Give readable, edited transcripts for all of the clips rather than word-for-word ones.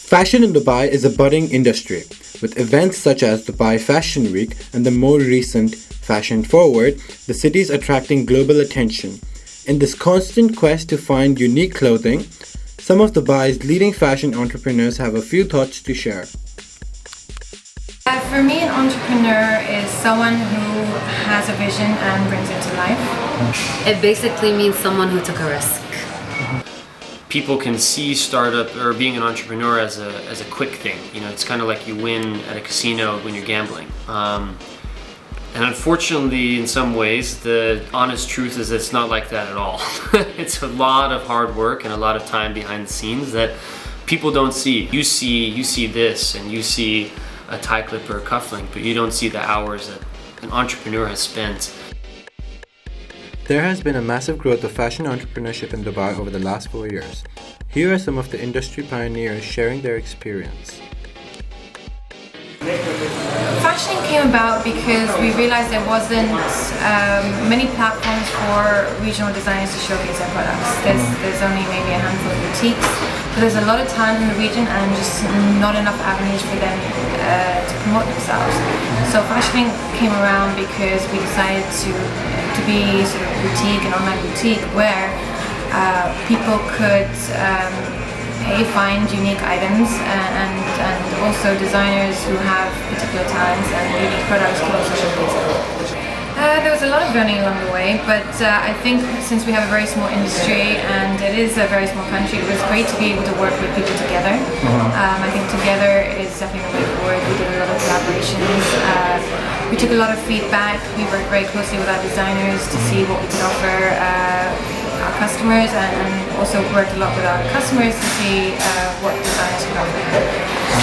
Fashion in Dubai is a budding industry, with events such as Dubai Fashion Week and the more recent Fashion Forward, the city is attracting global attention. In this constant quest to find unique clothing, some of Dubai's leading fashion entrepreneurs have a few thoughts to share. For me, an entrepreneur is someone who has a vision and brings it to life. It basically means someone who took a risk. People can see startup or being an entrepreneur as a quick thing. You know, it's kind of like you win at a casino when you're gambling. And unfortunately, in some ways, the honest truth is it's not like that at all. It's a lot of hard work and a lot of time behind the scenes that people don't see. You see this, and you see a tie clip or a cufflink, but you don't see the hours that an entrepreneur has spent. There has been a massive growth of fashion entrepreneurship in Dubai over the last 4 years. Here are some of the industry pioneers sharing their experience. Fashion came about because we realized there wasn't many platforms for regional designers to showcase their products. There's only maybe a handful of boutiques, but there's a lot of talent in the region and just not enough avenues for them to promote themselves. So fashion came around because we decided to be sort of boutique, an online boutique where people could find unique items and also designers who have particular talents and unique products can also showcase it. There was a lot of learning along the way, but I think since we have a very small industry and it is a very small country, it was great to be able to work with people together. I think together is definitely the way forward. We did a lot of collaborations. We took a lot of feedback. We worked very closely with our designers to see what we could offer our customers, and also worked a lot with our customers to see what designers could offer.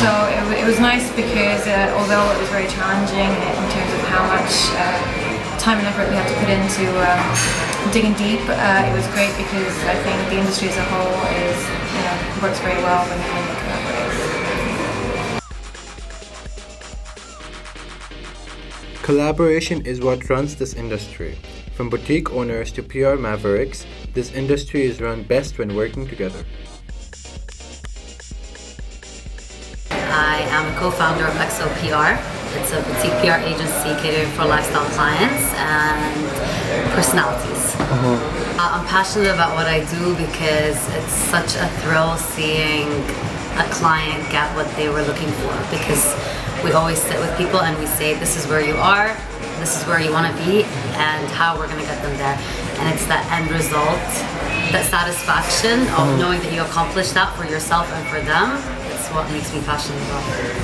So it was nice because although it was very challenging in terms of how much time and effort we had to put into digging deep, it was great because I think the industry as a whole works very well when they collaborate. Collaboration is what runs this industry. From boutique owners to PR mavericks, this industry is run best when working together. I am a co-founder of XO PR. It's a boutique PR agency catering for lifestyle clients and personalities. I'm passionate about what I do because it's such a thrill seeing a client get what they were looking for, because we always sit with people and we say, this is where you are, this is where you want to be, and how we're going to get them there. And it's that end result, that satisfaction of knowing that you accomplished that for yourself and for them. It's what makes me passionate about it.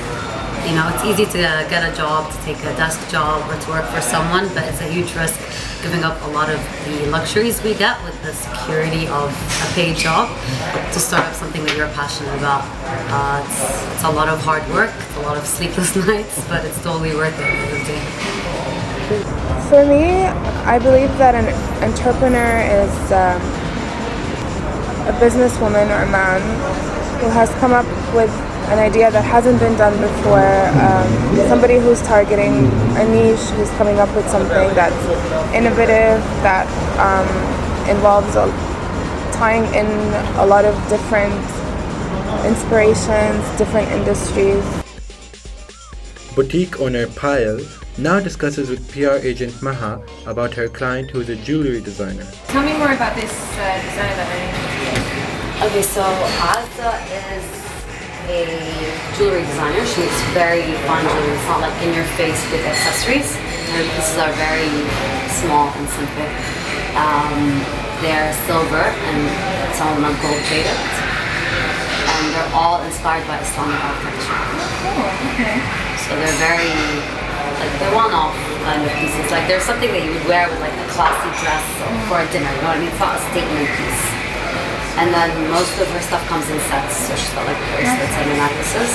You know, it's easy to get a job, to take a desk job or to work for someone, but it's a huge risk giving up a lot of the luxuries we get with the security of a paid job to start up something that you're passionate about. It's a lot of hard work, it's a lot of sleepless nights, but it's totally worth it at the end of the day. For me, I believe that an entrepreneur is a businesswoman or a man who has come up with an idea that hasn't been done before, somebody who's targeting a niche, who's coming up with something that's innovative, that involves tying in a lot of different inspirations, different industries. Boutique owner Payal now discusses with PR agent Maha about her client who is a jewelry designer. Tell me more about this designer that we're in. Okay, so Azza is a jewelry designer. She makes very fine jewelry. It's not like in your face with accessories. Her pieces are very small and simple. They're silver and some of them are gold plated. And they're all inspired by Islamic architecture. Oh, okay. So they're very, like, they're one-off kind of pieces. Like, there's something that you would wear with like a classy dress for a dinner, you know what I mean? It's not a statement piece. And then most of her stuff comes in sets, so she's got like bracelets and necklaces.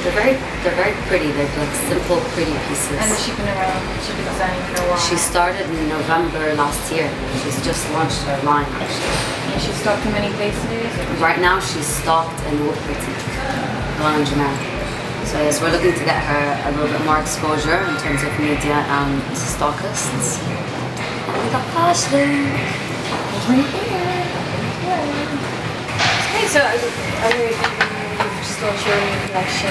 They're very pretty. They're like simple, pretty pieces. And has she been around? She's been designing for a while. She started in November last year. She's just launched her line actually. And she's stocked in many places? Right now she's stocked in Wood Boutique, the one in Jamaica. So yes, we're looking to get her a little bit more exposure in terms of media and stockists. And we got Ashley. Right here. Yeah. Okay, so are we just launched your new collection.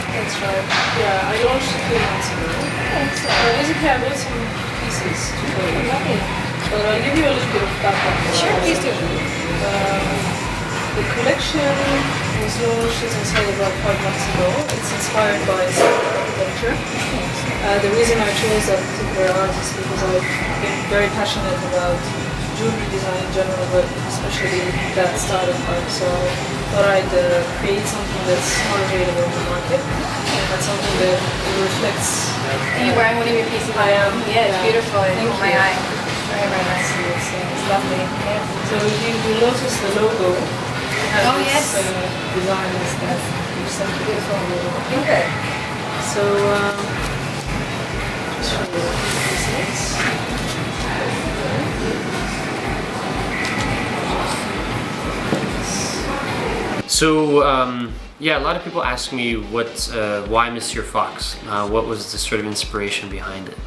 That's right. Yeah, I launched a few months ago. Basically, I bought some pieces to show you. But I'll give you a little bit of background. Sure, please do. The collection was launched, as I said, about 5 months ago. It's inspired by Islamic architecture. The reason I chose that particular art is because I've been very passionate about jewelry design in general, but especially that style of art. So I thought I'd create something that's not available in the market. And that's something that reflects. Are you wearing one of your pieces? I am. Yeah, it's beautiful. It Thank caught my you. eye. Very, very nice. It's Lovely. Yeah. So you notice the logo has Oh, this yes. design that you've sent to beautiful. Okay. So just show you what this is. So yeah, a lot of people ask me why Monsieur Fox? What was the sort of inspiration behind it?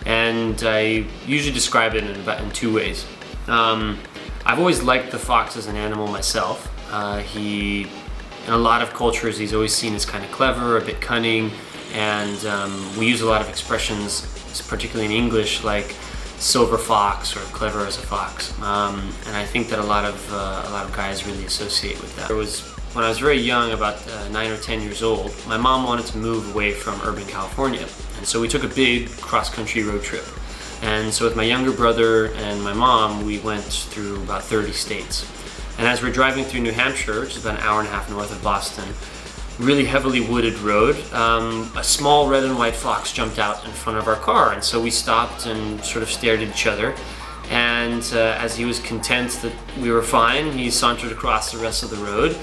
And I usually describe it in two ways. I've always liked the fox as an animal myself. In a lot of cultures, he's always seen as kind of clever, a bit cunning, and we use a lot of expressions, particularly in English, like silver fox or clever as a fox. And I think that a lot of guys really associate with that. When I was very young, about 9 or 10 years old, my mom wanted to move away from urban California. And so we took a big cross-country road trip. And so with my younger brother and my mom, we went through about 30 states. And as we're driving through New Hampshire, which is about an hour and a half north of Boston, really heavily wooded road, a small red and white fox jumped out in front of our car. And so we stopped and sort of stared at each other. And as he was content that we were fine, he sauntered across the rest of the road.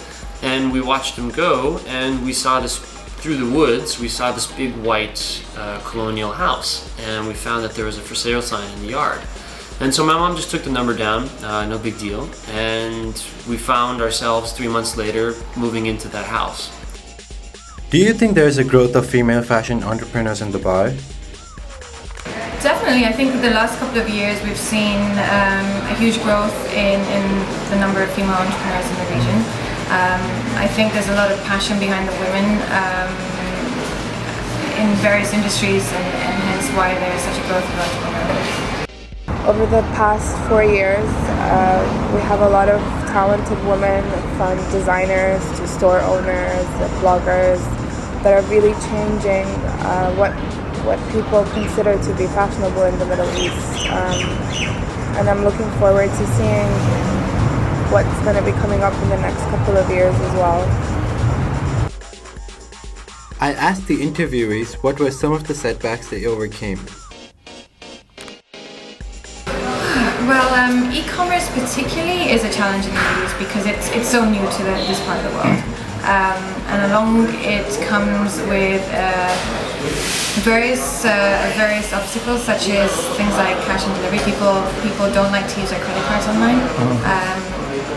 And we watched him go, and we saw this, through the woods, we saw this big white colonial house. And we found that there was a for sale sign in the yard. And so my mom just took the number down, no big deal. And we found ourselves 3 months later moving into that house. Do you think there is a growth of female fashion entrepreneurs in Dubai? Definitely, I think the last couple of years we've seen a huge growth in the number of female entrepreneurs in the region. I think there's a lot of passion behind the women in various industries, and hence why there's such a growth of entrepreneurs. Over the past 4 years, we have a lot of talented women, from designers to store owners, bloggers, that are really changing what people consider to be fashionable in the Middle East. And I'm looking forward to seeing what's going to be coming up in the next couple of years as well. I asked the interviewees what were some of the setbacks they overcame. Well, e-commerce particularly is a challenge in the Middle East because it's so new to this part of the world. And along it comes with various obstacles, such as things like cash on delivery. People don't like to use their credit cards online.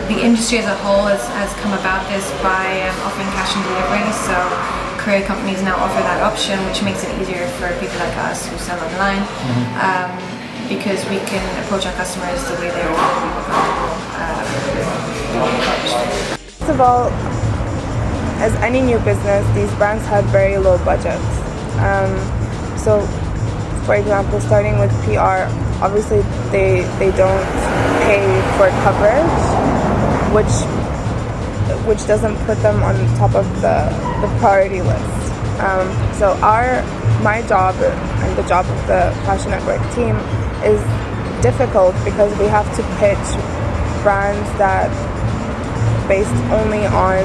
The industry as a whole has come about this by offering cash on delivery. So courier companies now offer that option, which makes it easier for people like us who sell online. Because we can approach our customers the way they're comfortable being approached. First of all, as any new business, these brands have very low budgets. So, for example, starting with PR, obviously they don't pay for coverage, which doesn't put them on top of the priority list. So my job and the job of the Fashion Network team is difficult because we have to pitch brands that based only on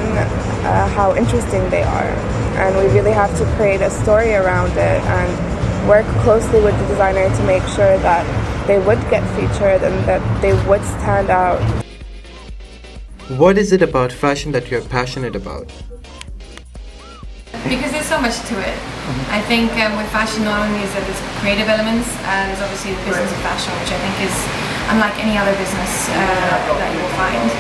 how interesting they are, and we really have to create a story around it and work closely with the designer to make sure that they would get featured and that they would stand out. What is it about fashion that you're passionate about? Because there's so much to it. I think with fashion, not only is there this creative elements, there's obviously the business of fashion, which I think is unlike any other business that you will find.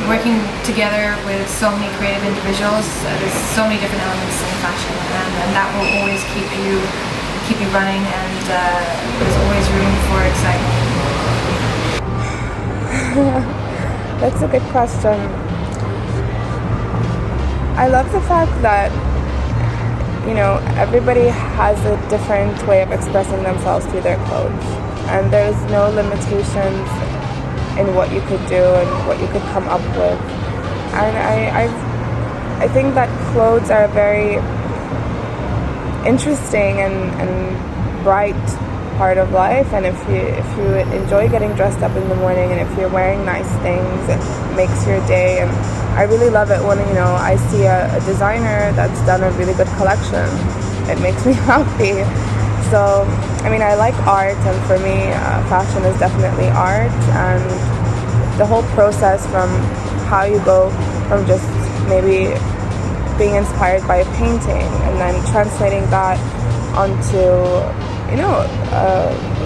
Working together with so many creative individuals, there's so many different elements in fashion, and that will always keep you running, and there's always room for excitement. That's a good question. I love the fact that, you know, everybody has a different way of expressing themselves through their clothes, and there's no limitations in what you could do and what you could come up with. And I think that clothes are a very interesting and bright part of life, and if you enjoy getting dressed up in the morning, and if you're wearing nice things, it makes your day. And I really love it when, you know, I see a designer that's done a really good collection. It makes me happy. So, I mean, I like art, and for me, fashion is definitely art, and the whole process from how you go from just maybe being inspired by a painting and then translating that onto, you know,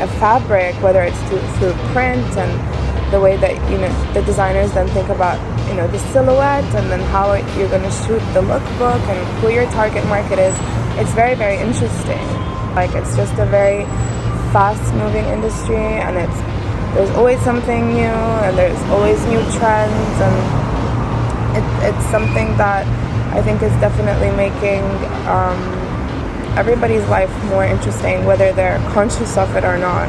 a fabric, whether it's through print, and the way that, you know, the designers then think about, you know, the silhouette, and then how you're going to shoot the lookbook and who your target market is. It's very, very interesting. Like, it's just a very fast-moving industry, and there's always something new, and there's always new trends, and it's something that I think is definitely making everybody's life more interesting, whether they're conscious of it or not.